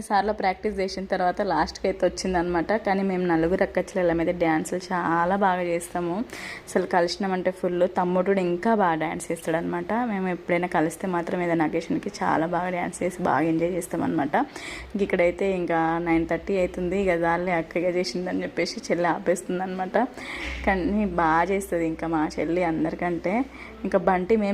సార్లు ప్రాక్టీస్ చేసిన తర్వాత లాస్ట్కి అయితే వచ్చిందనమాట. కానీ మేము నలుగురు అక్కచెల్లెళ్ళ మీద డ్యాన్సులు చాలా బాగా చేస్తాము. అసలు కలిసినామంటే ఫుల్. తమ్ముడు ఇంకా బాగా డ్యాన్స్ చేస్తాడనమాట. మేము ఎప్పుడైనా కలిస్తే మాత్రం ఏదైనా అకేషన్కి చాలా బాగా డ్యాన్స్ చేసి బాగా ఎంజాయ్ చేస్తామన్నమాట. ఇక్కడైతే ఇంకా 9:30 అవుతుంది. ఇక దాళ్ళే అక్కగా చేసిందని చెప్పేసి చెల్లి ఆపేస్తుంది అనమాట. కానీ బాగా చేస్తుంది ఇంకా మా చెల్లి అందరికంటే. ఇంకా బంటి మేము